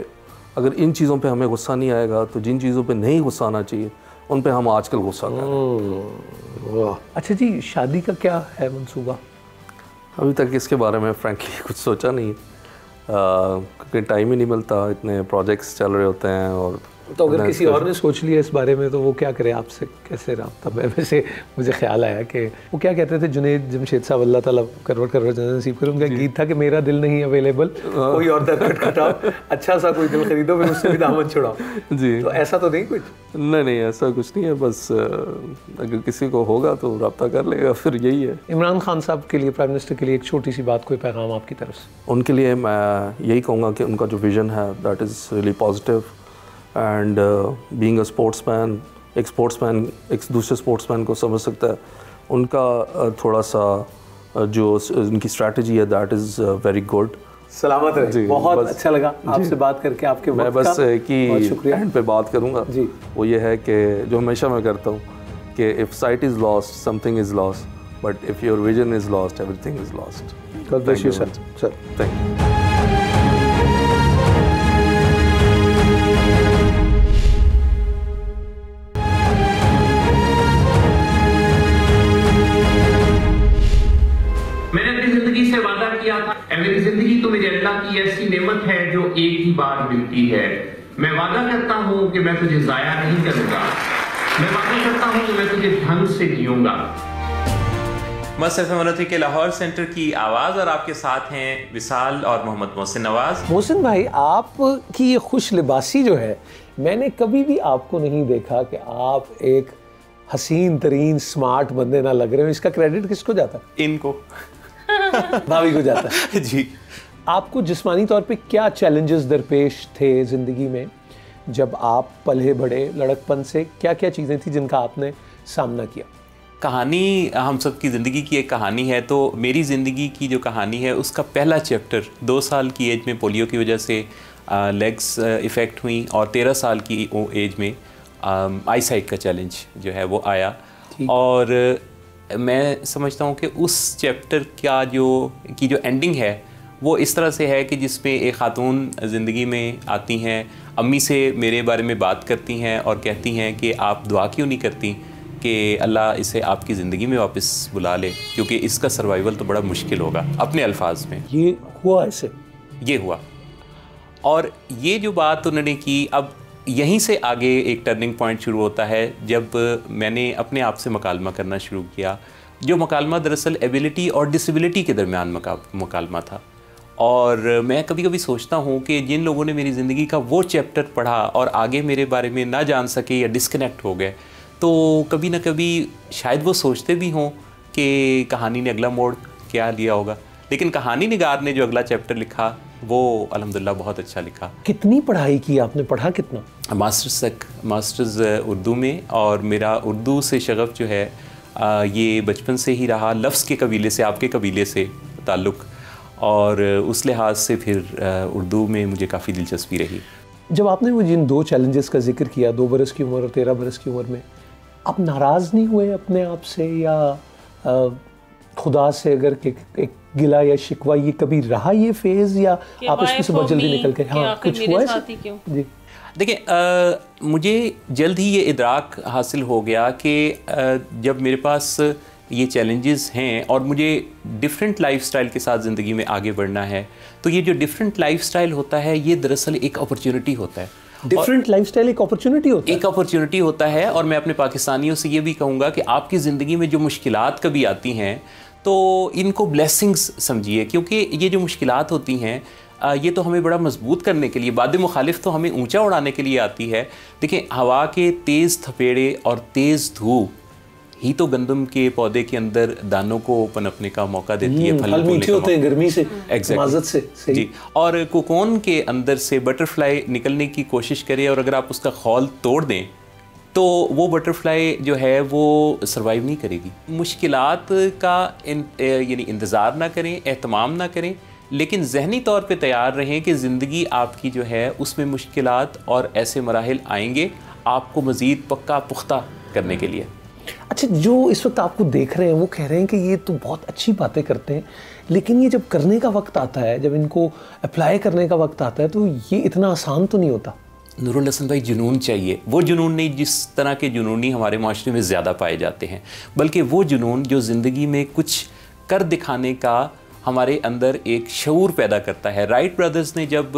अगर इन चीज़ों पे हमें गुस्सा नहीं आएगा तो जिन चीज़ों पे नहीं गुस्सा आना चाहिए उन पे हम आजकल गुस्सा कर रहे हैं। अच्छा जी, शादी का क्या है मंसूबा? अभी तक इसके बारे में फ्रैंकली कुछ सोचा नहीं, क्योंकि टाइम ही नहीं मिलता, इतने प्रोजेक्ट्स चल रहे होते हैं और तो अगर किसी और ने सोच लिया इस बारे में तो वो क्या करे, आपसे कैसे रब्ता? वैसे मुझे ख्याल आया कि वो क्या कहते थे, जुनैद जमशेद साहब अल्लाह ताला करवट करवट नसीब करे, उनका गीत था कि मेरा दिल नहीं अवेलेबल, कोई और दर खटखटाओ, अच्छा सा कोई दिल खरीदो फिर उससे भी दामन छुड़ाओ। जी, तो ऐसा तो नहीं कुछ? नहीं, ऐसा कुछ नहीं है, बस अगर किसी को होगा तो रब्ता कर लेगा, फिर यही है। इमरान खान साहब के लिए, प्राइम मिनिस्टर के लिए एक छोटी सी बात, कोई पैगाम आपकी तरफ से? उनके लिए मैं यही कहूँगा कि उनका जो विज़न है that is really positive, and being a sportsman, एक स्पोर्ट्समैन एक दूसरे स्पोर्ट्समैन को समझ सकता है। उनका थोड़ा सा जो उनकी स्ट्रैटेजी है दैट इज़ वेरी गुड। सलामत रहे। बहुत अच्छा लगा आपसे बात करके, आपके मैं बस कि एंड पे बात करूँगा जी, वो ये है कि जो हमेशा मैं करता हूँ कि if site is lost something is lost, but if your vision is lost everything is lost. God bless you sir. Thank you. मेरी जिंदगी तो मेरे अल्लाह की ऐसी नेमत है जो एक ही बार मिलती है। मैं वादा करता हूँ कि मैं तुझे जाया नहीं करूंगा। मैं वादा करता हूँ कि मैं तुझे ढंग से जीऊंगा। मस्त एफएम 103 के लाहौर सेंटर की आवाज़ और आपके साथ हैं विशाल और मोहम्मद मोहसिन नवाज। मोहसिन भाई, आपकी ये खुश लिबासी जो है, मैंने कभी भी आपको नहीं देखा कि आप एक हसीन तरीन स्मार्ट बंदे ना लग रहे हो। इसका क्रेडिट किसको जाता है? इनको भाभी को जाता है जी। आपको जिस्मानी तौर पे क्या चैलेंजेस दरपेश थे ज़िंदगी में जब आप पले बड़े लड़कपन से? क्या क्या चीज़ें थी जिनका आपने सामना किया? कहानी हम सब की ज़िंदगी की एक कहानी है, तो मेरी ज़िंदगी की जो कहानी है उसका पहला चैप्टर 2 साल की एज में पोलियो की वजह से लेग्स इफ़ेक्ट हुई, और 13 साल की एज में आई साइट का चैलेंज जो है वो आया। और मैं समझता हूँ कि उस चैप्टर का जो एंडिंग है वो इस तरह से है कि जिसमें एक ख़ातून ज़िंदगी में आती हैं, अम्मी से मेरे बारे में बात करती हैं और कहती हैं कि आप दुआ क्यों नहीं करती कि अल्लाह इसे आपकी ज़िंदगी में वापस बुला ले, क्योंकि इसका सर्वाइवल तो बड़ा मुश्किल होगा। अपने अल्फाज में ये हुआ, ऐसे ये हुआ। और ये जो बात उन्होंने की, अब यहीं से आगे एक टर्निंग पॉइंट शुरू होता है जब मैंने अपने आप से मुकालमा करना शुरू किया। जो मुकालमा दरअसल एबिलिटी और डिसेबिलिटी के दरमियान मुकालमा था। और मैं कभी कभी सोचता हूँ कि जिन लोगों ने मेरी ज़िंदगी का वो चैप्टर पढ़ा और आगे मेरे बारे में ना जान सके या डिस्कनेक्ट हो गए, तो कभी ना कभी शायद वो सोचते भी हों कि कहानी ने अगला मोड़ क्या लिया होगा। लेकिन कहानी निगार ने जो अगला चैप्टर लिखा वो अल्हम्दुलिल्लाह बहुत अच्छा लिखा। कितनी पढ़ाई की आपने? पढ़ा कितना? मास्टर्स तक, मास्टर्स उर्दू में। और मेरा उर्दू से शगफ़ जो है ये बचपन से ही रहा, लफ्ज़ के कबीले से, आपके कबीले से ताल्लुक़, और उस लिहाज से फिर उर्दू में मुझे काफ़ी दिलचस्पी रही। जब आपने वो जिन 2 चैलेंजेस का जिक्र किया, 2 बरस की उम्र और 13 बरस की उम्र में, आप नाराज़ नहीं हुए अपने आप से या खुदा से? अगर एक गिला या शिकवा ये कभी रहा ये फेज़, या आप इसमें से बहुत जल्दी निकल गए? हाँ, कुछ हुआ है जी? देखिए, मुझे जल्द ही ये इदराक हासिल हो गया कि जब मेरे पास ये चैलेंजेस हैं और मुझे डिफरेंट लाइफस्टाइल के साथ ज़िंदगी में आगे बढ़ना है, तो ये जो डिफरेंट लाइफस्टाइल होता है ये दरअसल एक अपॉर्चुनिटी होता है। डिफरेंट लाइफस्टाइल एक अपॉर्चुनिटी होता है, एक अपॉर्चुनिटी होता है। और मैं अपने पाकिस्तानियों से ये भी कहूँगा कि आपकी ज़िंदगी में जो मुश्किलात कभी आती हैं तो इनको ब्लेसिंग्स समझिए, क्योंकि ये जो मुश्किलात होती हैं ये तो हमें बड़ा मजबूत करने के लिए, बाद मुखालिफ तो हमें ऊंचा उड़ाने के लिए आती है। देखिए, हवा के तेज़ थपेड़े और तेज़ धूप ही तो गंदम के पौधे के अंदर दानों को पनपने का मौका देती है, फल मीठे होते हैं गर्मी से, माज़त से। सही। जी। और कोकोन के अंदर से बटरफ्लाई निकलने की कोशिश करे और अगर आप उसका खौल तोड़ दें तो वो बटरफ्लाई जो है वो सर्वाइव नहीं करेगी। मुश्किलात का यानी इंतज़ार ना करें, एहतमाम ना करें, लेकिन ज़हनी तौर पे तैयार रहें कि ज़िंदगी आपकी जो है उसमें मुश्किलात और ऐसे मराहिल आएंगे आपको मज़ीद पक्का पुख्ता करने के लिए। अच्छा, जो इस वक्त आपको देख रहे हैं वो कह रहे हैं कि ये तो बहुत अच्छी बातें करते हैं, लेकिन ये जब करने का वक्त आता है, जब इनको अप्लाई करने का वक्त आता है, तो ये इतना आसान तो नहीं होता। नूरुल हसन भाई, जुनून चाहिए। वो जुनून नहीं जिस तरह के जुनूनी हमारे माशरे में ज़्यादा पाए जाते हैं, बल्कि वो जुनून जो ज़िंदगी में कुछ कर दिखाने का हमारे अंदर एक शऊर पैदा करता है। राइट ब्रदर्स ने जब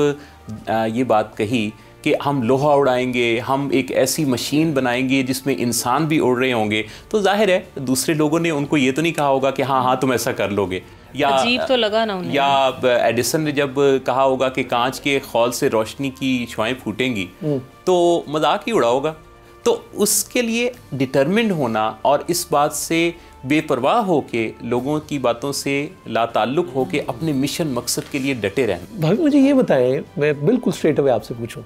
ये बात कही कि हम लोहा उड़ाएंगे, हम एक ऐसी मशीन बनाएंगे जिसमें इंसान भी उड़ रहे होंगे, तो जाहिर है दूसरे लोगों ने उनको ये तो नहीं कहा होगा कि हाँ हाँ तुम ऐसा कर लोगे, या अजीब तो लगा ना उन्हें। या एडिसन ने जब कहा होगा कि कांच के खौल से रोशनी की शुआएं फूटेंगी तो मजाक ही उड़ा होगा। तो उसके लिए डिटरमिन्ड होना और इस बात से बेपरवाह होके लोगों की बातों से लाताल्लुक होके अपने मिशन मकसद के लिए डटे रहना। भाभी मुझे ये बताएं, मैं बिल्कुल स्ट्रेट अवे आपसे पूछूं,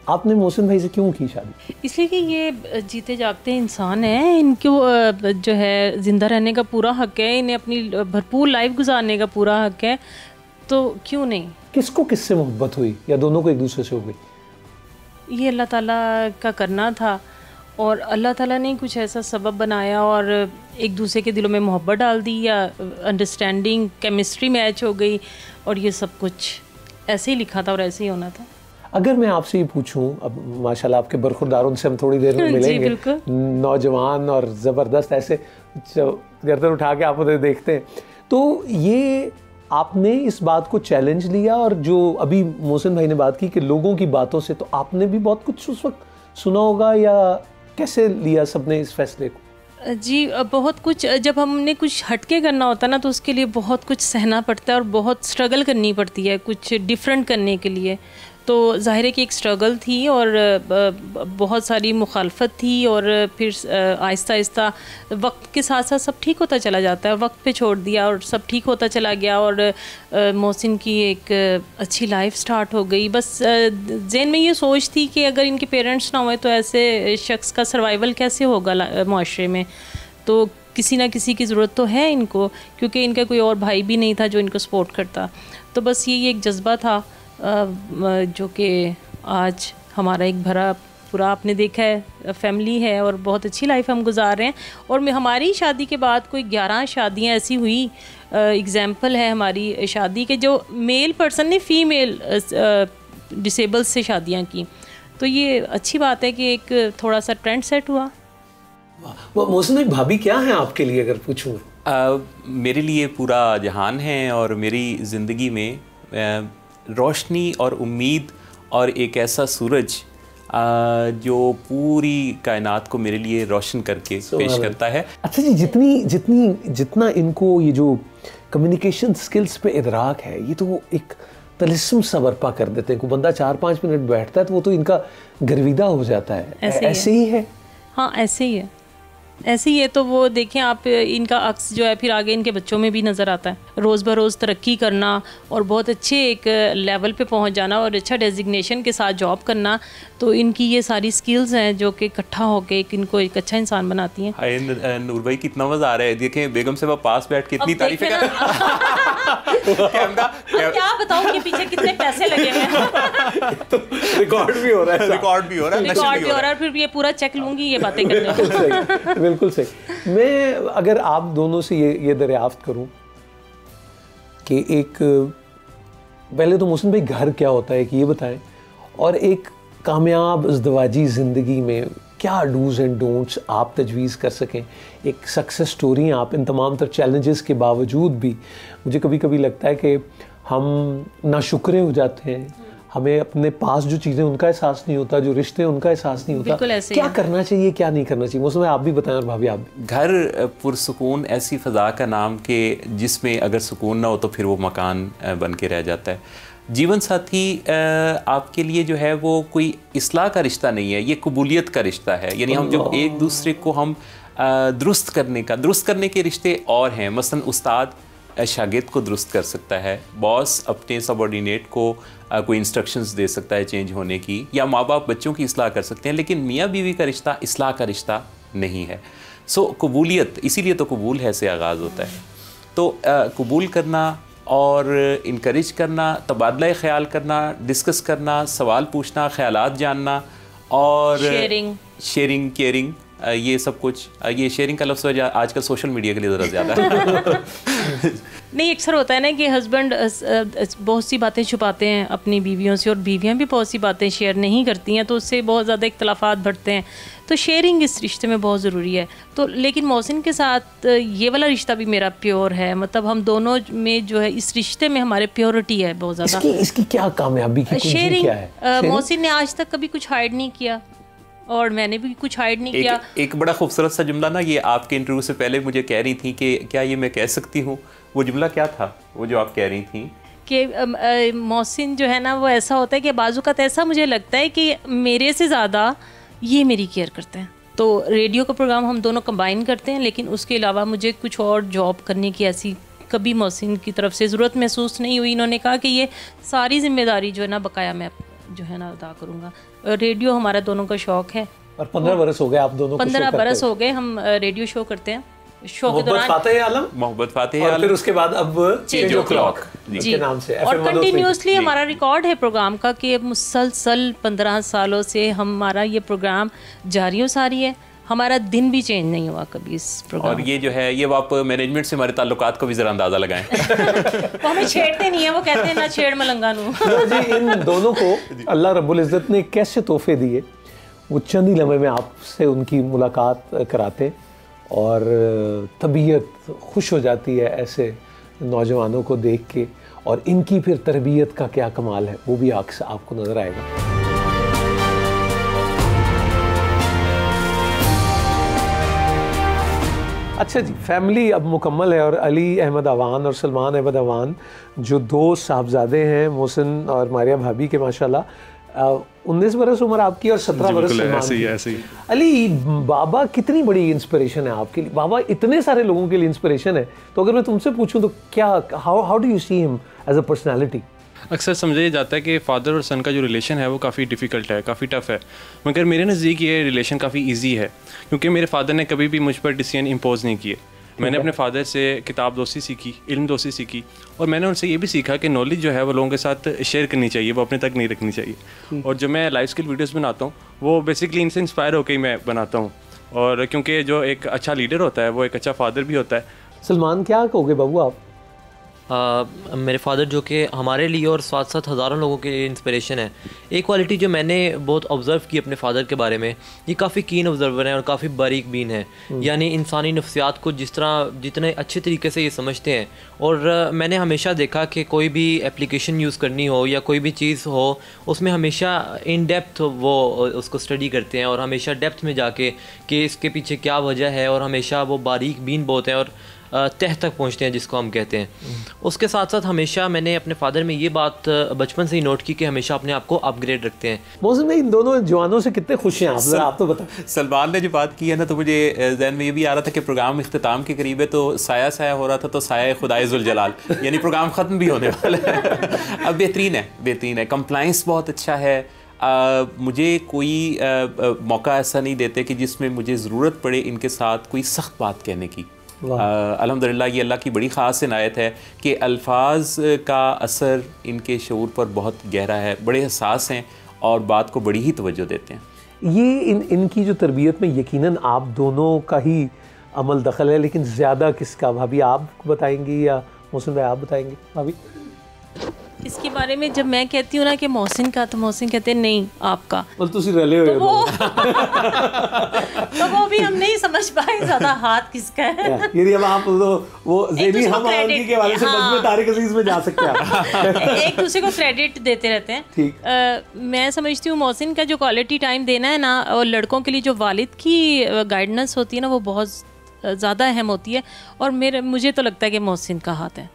आपने मोहसिन भाई से क्यों की शादी? इसलिए कि ये जीते जागते इंसान हैं, इनको जो है ज़िंदा रहने का पूरा हक है, इन्हें अपनी भरपूर लाइफ गुजारने का पूरा हक है, तो क्यों नहीं। किसको किससे मोहब्बत हुई या दोनों को एक दूसरे से हो गई? ये अल्लाह ताला का करना था और अल्लाह ताला ने कुछ ऐसा सबब बनाया और एक दूसरे के दिलों में मोहब्बत डाल दी, या अंडरस्टैंडिंग केमिस्ट्री मैच हो गई, और ये सब कुछ ऐसे ही लिखा था और ऐसे ही होना था। अगर मैं आपसे ये पूछूं, अब माशाल्लाह आपके बरखुरदारों से हम थोड़ी देर में मिलेंगे, नौजवान और ज़बरदस्त ऐसे गर्दन उठा के आप उन्हें देखते हैं, तो ये आपने इस बात को चैलेंज लिया, और जो अभी मोहसिन भाई ने बात की कि लोगों की बातों से, तो आपने भी बहुत कुछ उस वक्त सुना होगा, या कैसे लिया सबने इस फैसले को? जी बहुत कुछ, जब हमने कुछ हटके करना होता है ना तो उसके लिए बहुत कुछ सहना पड़ता है और बहुत स्ट्रगल करनी पड़ती है कुछ डिफरेंट करने के लिए। तो ज़ाहिर है कि एक स्ट्रगल थी और बहुत सारी मुखालफत थी, और फिर आहिस्ता आहिस्ता वक्त के साथ साथ सब ठीक होता चला जाता है। वक्त पे छोड़ दिया और सब ठीक होता चला गया, और मोहसिन की एक अच्छी लाइफ स्टार्ट हो गई। बस ज़हन में ये सोच थी कि अगर इनके पेरेंट्स ना हुए तो ऐसे शख्स का सर्वाइवल कैसे होगा माशरे में, तो किसी ना किसी की ज़रूरत तो है इनको, क्योंकि इनका कोई और भाई भी नहीं था जो इनको सपोर्ट करता। तो बस ये एक जज्बा था जो कि आज हमारा एक भरा पूरा आपने देखा है फैमिली है, और बहुत अच्छी लाइफ हम गुजार रहे हैं। और हमारी शादी के बाद कोई 11 शादियां ऐसी हुई, एग्ज़ाम्पल है हमारी शादी के, जो मेल पर्सन ने फ़ीमेल डिसेबल से शादियां की। तो ये अच्छी बात है कि एक थोड़ा सा ट्रेंड सेट हुआ। मोहसिन भाभी क्या है आपके लिए अगर पूछूं? मेरे लिए पूरा जहान है, और मेरी ज़िंदगी में रोशनी और उम्मीद और एक ऐसा सूरज जो पूरी कायनात को मेरे लिए रोशन करके पेश करता है। अच्छा जी, जितना इनको ये जो कम्युनिकेशन स्किल्स पे इदराक है, ये तो एक तलिस्म सा बर्पा कर देते हैं। कोई बंदा 4-5 मिनट बैठता है तो वो तो इनका गर्विदा हो जाता है। ऐसे ही है। हाँ ऐसे ही है, ऐसे ही है। तो वो देखें आप, इनका अक्स जो है फिर आगे इनके बच्चों में भी नज़र आता है। रोज़ बरोज़ तरक्की करना और बहुत अच्छे एक लेवल पे पहुंच जाना और अच्छा डेजिग्नेशन के साथ जॉब करना, तो इनकी ये सारी स्किल्स हैं जो कि इकट्ठा होके इनको एक अच्छा इंसान बनाती हैं। नूर भाई कितना मज़ा आ रहा है, देखें बेगम साहब पास बैठ के इतनी तारीफें कर क्या बताऊं कि पीछे कितने पैसे लगे हैं। रिकॉर्ड भी हो रहा है, रिकॉर्ड भी हो रहा है, फिर ये पूरा चेक लूंगी ये बातें करने। बिल्कुल सही। मैं अगर आप दोनों से ये दरियाफ्त करूं कि एक, पहले तो मोहसिन भाई घर क्या होता है कि ये बताएं, और एक कामयाब इज़्दिवाजी ज़िंदगी में क्या डूज़ एंड डोंट्स आप तजवीज़ कर सकें। एक सक्सेस स्टोरी आप इन तमाम तर चैलेंजेस के बावजूद भी, मुझे कभी कभी लगता है कि हम नाशुक्रे हो जाते हैं, हमें अपने पास जो चीज़ें उनका एहसास नहीं होता, जो रिश्ते उनका एहसास नहीं होता। क्या करना चाहिए, क्या नहीं करना चाहिए, उसमें आप भी बताएं और भाभी आप भी। घर पुरसुकून ऐसी फ़ज़ा का नाम कि जिसमें अगर सुकून ना हो तो फिर वो मकान बन के रह जाता है। जीवन साथी आपके लिए जो है वो कोई इस्लाह का रिश्ता नहीं है, ये कबूलियत का रिश्ता है। यानी हम जो एक दूसरे को हम दुरुस्त करने के रिश्ते और हैं। मसलन उस्ताद शागिर्द को दुरुस्त कर सकता है, बॉस अपने सबऑर्डिनेट को कोई इंस्ट्रक्शंस दे सकता है चेंज होने की, या माँ बाप बच्चों की इस्लाह कर सकते हैं, लेकिन मियाँ बीवी का रिश्ता इस्लाह का रिश्ता नहीं है। सो कबूलियत, इसीलिए तो कबूल है से आगाज़ होता है। तो कबूल करना और इनकरेज करना, तबादला ख्याल करना, डिस्कस करना, सवाल पूछना, ख्यालात जानना, और शेयरिंग केयरिंग, ये सब कुछ, ये शेयरिंग का लफ्ज़ आजकल सोशल मीडिया के लिए ज़रा ज़्यादा है। नहीं, अक्सर होता है ना कि हस्बैंड बहुत सी बातें छुपाते हैं अपनी बीवियों से, और बीवियां भी बहुत सी बातें शेयर नहीं करती हैं, तो उससे बहुत ज़्यादा इख्तलाफात बढ़ते हैं। तो शेयरिंग इस रिश्ते में बहुत ज़रूरी है। तो लेकिन मोहसिन के साथ ये वाला रिश्ता भी मेरा प्योर है, मतलब हम दोनों में जो है इस रिश्ते में हमारे प्योरिटी है बहुत ज़्यादा। इसकी क्या कामयाबी की कुंजी क्या है? मोहसिन ने आज तक कभी कुछ हाइड नहीं किया और मैंने भी कुछ हाइड नहीं किया। एक बड़ा खूबसूरत सा जुमला ना, ये आपके इंटरव्यू से पहले मुझे कह रही थी कि क्या ये मैं कह सकती हूँ, वो जुमला क्या था वो जो आप कह रही थी? कि मोहसिन जो है ना वो ऐसा होता है कि बाजू का ऐसा मुझे लगता है कि मेरे से ज़्यादा ये मेरी केयर करते हैं। तो रेडियो का प्रोग्राम हम दोनों कंबाइन करते हैं, लेकिन उसके अलावा मुझे कुछ और जॉब करने की ऐसी कभी मोहसिन की तरफ से ज़रूरत महसूस नहीं हुई। इन्होंने कहा कि ये सारी जिम्मेदारी जो है ना बकाया मैं जो है ना अदा करूँगा। रेडियो हमारा दोनों का शौक़ है और 15 बरस हो गए आप दोनों 15 बरस हो गए हम रेडियो शो करते हैं। शो के दौरान मोहब्बत फातेह आलम, और फिर उसके बाद अब चेंज ओ क्लॉक जी के नाम से और कंटिन्यूसली हमारा रिकॉर्ड है प्रोग्राम का कि मुसलसल 15 सालों से हमारा ये प्रोग्राम जारी और सारी है। हमारा दिन भी चेंज नहीं हुआ कभी इस प्रोग्राम। और ये जो है ये आप मैनेजमेंट से हमारे ताल्लुकात को भी ज़रा अंदाज़ा लगाएं। वो हमें छेड़ते नहीं है, वो कहते हैं ना छेड़ मलंगा नू। जी, इन दोनों को अल्लाह रब्बुल इज़्ज़त ने कैसे तोहफे दिए, वो चंद ही लम्हे में आपसे उनकी मुलाकात कराते और तबीयत खुश हो जाती है ऐसे नौजवानों को देख के, और इनकी फिर तरबियत का क्या कमाल है वो भी आपको नज़र आएगा। अच्छा जी, फैमिली अब मुकम्मल है और अली अहमद अवान और सलमान अहमद अवान जो दो साहबजादे हैं, मोहसिन और मारिया भाभी के, माशाल्लाह 19 बरस उम्र आपकी और 17 बरस सलमान की। ऐसे ही। अली, बाबा कितनी बड़ी इंस्पिरेशन है आपके लिए? बाबा इतने सारे लोगों के लिए इंस्पिरेशन है, तो अगर मैं तुमसे पूछूं तो क्या, how do you see him as a personality? अक्सर समझा जाता है कि फ़ादर और सन का जो रिलेशन है वो काफ़ी डिफ़िकल्ट है, काफ़ी टफ़ है, मगर मेरे नज़दीक ये रिलेशन काफ़ी इजी है, क्योंकि मेरे फ़ादर ने कभी भी मुझ पर डिसीजन इम्पोज नहीं किए। मैंने अपने फ़ादर से किताब दोस्ती सीखी, इल्म दोस्ती सीखी, और मैंने उनसे ये भी सीखा कि नॉलेज जो है वो लोगों के साथ शेयर करनी चाहिए, वो अपने तक नहीं रखनी चाहिए। और जो मैं लाइफ स्किल वीडियोस बनाता हूँ वो बेसिकली इनसे इंस्पायर होकर ही मैं बनाता हूँ, और क्योंकि जो एक अच्छा लीडर होता है वो एक अच्छा फ़ादर भी होता है। सलमान, क्या कहोगे बाबू आप? मेरे फादर जो कि हमारे लिए और साथ साथ हज़ारों लोगों के लिए इंस्पिरेशन है। एक क्वालिटी जो मैंने बहुत ऑब्ज़र्व की अपने फ़ादर के बारे में, ये काफ़ी कीन ऑब्ज़र्वर हैं और काफ़ी बारीक बीन है, यानी इंसानी नफ्सियात को जितने अच्छे तरीके से ये समझते हैं। और मैंने हमेशा देखा कि कोई भी एप्लीकेशन यूज़ करनी हो या कोई भी चीज़ हो, उसमें हमेशा इन डेप्थ वो उसको स्टडी करते हैं और हमेशा डेप्थ में जाके कि इसके पीछे क्या वजह है, और हमेशा वो बारीक बीन बहुत हैं और तह तक पहुंचते हैं जिसको हम कहते हैं। उसके साथ साथ हमेशा मैंने अपने फादर में ये बात बचपन से ही नोट की कि हमेशा अपने आप को अपग्रेड रखते हैं। मौसम में इन दोनों जवानों से कितने खुश हैं आप, आप तो बताओ। सलमान ने जो बात की है ना, तो मुझे जहन में ये भी आ रहा था कि प्रोग्राम इख्तिताम के करीब है, तो साया साया हो रहा था, तो साया खुदाए जुल जलाल, यानी प्रोग्राम ख़त्म भी होने वाला है। अब बेहतरीन है, कंप्लाइंस बहुत अच्छा है। मुझे कोई मौका ऐसा नहीं देते कि जिसमें मुझे ज़रूरत पड़े इनके साथ कोई सख्त बात कहने की। अल्हम्दुलिल्लाह ये अल्लाह की बड़ी ख़ास इनायत है कि अल्फाज का असर इनके शऊर पर बहुत गहरा है, बड़े हसास हैं और बात को बड़ी ही तवज्जो देते हैं। ये इनकी जो तरबियत में यकीनन आप दोनों का ही अमल दखल है, लेकिन ज़्यादा किसका? भाभी आप बताएंगी या मोहसिन भाई आप बताएंगे? भाभी, इसके बारे में जब मैं कहती हूँ ना कि मोहसिन का, तो मोहसिन कहते हैं नहीं आपका, रले तो वो भी हम नहीं समझ पाए ज़्यादा हाथ किसका है। यदि अब आप वो ज़ेनी हम के वाले से बज़्म तारिक अज़ीज़ में जा सकते हैं। एक दूसरे को क्रेडिट देते रहते हैं। ठीक। मैं समझती हूँ मोहसिन का जो क्वालिटी टाइम देना है ना, और लड़कों के लिए जो वालिद की गाइडेंस होती है ना, वो बहुत ज़्यादा अहम होती है, और मुझे तो लगता है कि मोहसिन का हाथ है।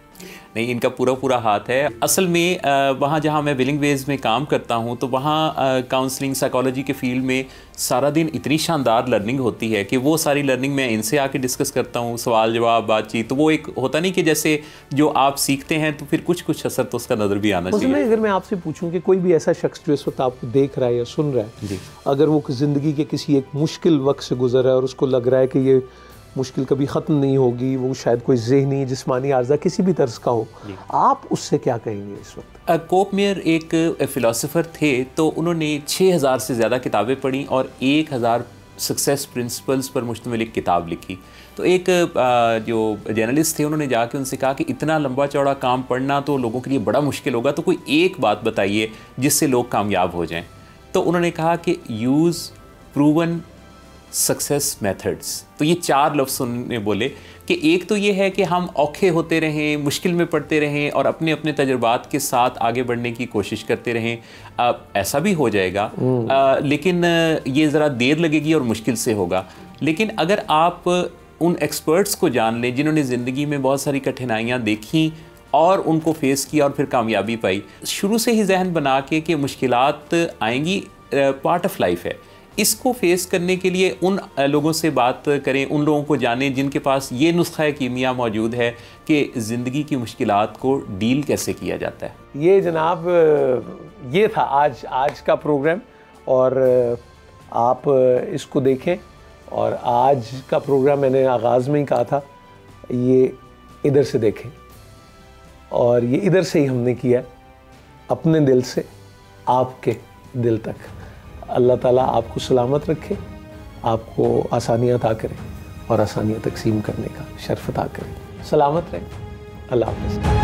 नहीं, इनका पूरा हाथ है। असल में वहाँ जहाँ मैं विलिंग वेज में काम करता हूँ, तो वहाँ काउंसलिंग साइकोलॉजी के फील्ड में सारा दिन इतनी शानदार लर्निंग होती है कि वो सारी लर्निंग मैं इनसे आके डिस्कस करता हूँ, सवाल जवाब बातचीत। तो वो एक होता नहीं कि जैसे जो आप सीखते हैं तो फिर कुछ असर तो उसका नज़र भी आना चाहिए। अगर मैं आपसे पूछूं कि कोई भी ऐसा शख्स जो इस वक्त आपको देख रहा है या सुन रहा है, अगर वो ज़िंदगी के किसी एक मुश्किल वक्त से गुजर रहा है और उसको लग रहा है कि ये मुश्किल कभी ख़त्म नहीं होगी, वो शायद कोई ज़हनी जिस्मानी आर्जा किसी भी तर्ज का हो, आप उससे क्या कहेंगे इस वक्त? कोपमेयर एक फ़िलासफ़र थे, तो उन्होंने 6000 से ज़्यादा किताबें पढ़ी और 1000 सक्सेस प्रिंसिपल्स पर मुश्तमिल एक किताब लिखी। तो एक जो जर्नलिस्ट थे उन्होंने जाके उनसे कहा कि इतना लंबा चौड़ा काम पढ़ना तो लोगों के लिए बड़ा मुश्किल होगा, तो कोई एक बात बताइए जिससे लोग कामयाब हो जाएं। तो उन्होंने कहा कि यूज़ प्रूवन सक्सेस मेथड्स। तो ये 4 लफ्ज़ उन्होंने बोले कि एक तो ये है कि हम औखे होते रहें, मुश्किल में पड़ते रहें और अपने अपने तजुर्बात के साथ आगे बढ़ने की कोशिश करते रहें। ऐसा भी हो जाएगा, लेकिन ये ज़रा देर लगेगी और मुश्किल से होगा। लेकिन अगर आप उन एक्सपर्ट्स को जान लें जिन्होंने ज़िंदगी में बहुत सारी कठिनाइयाँ देखी और उनको फेस किया और फिर कामयाबी पाई, शुरू से ही जहन बना के कि मुश्किलात आएंगी, पार्ट ऑफ लाइफ है, इसको फेस करने के लिए उन लोगों से बात करें, उन लोगों को जानें जिनके पास ये नुस्खा कीमिया मौजूद है कि ज़िंदगी की मुश्किलात को डील कैसे किया जाता है। ये जनाब, ये था आज का प्रोग्राम, और आप इसको देखें। और आज का प्रोग्राम मैंने आगाज़ में ही कहा था, ये इधर से देखें, और ये इधर से ही हमने किया है, अपने दिल से आपके दिल तक। अल्लाह ताला आपको सलामत रखे, आपको आसानियाँ अता करे और आसानियाँ तकसीम करने का शर्फ अता करे। सलामत रहें। अल्लाह हाफ़िज़।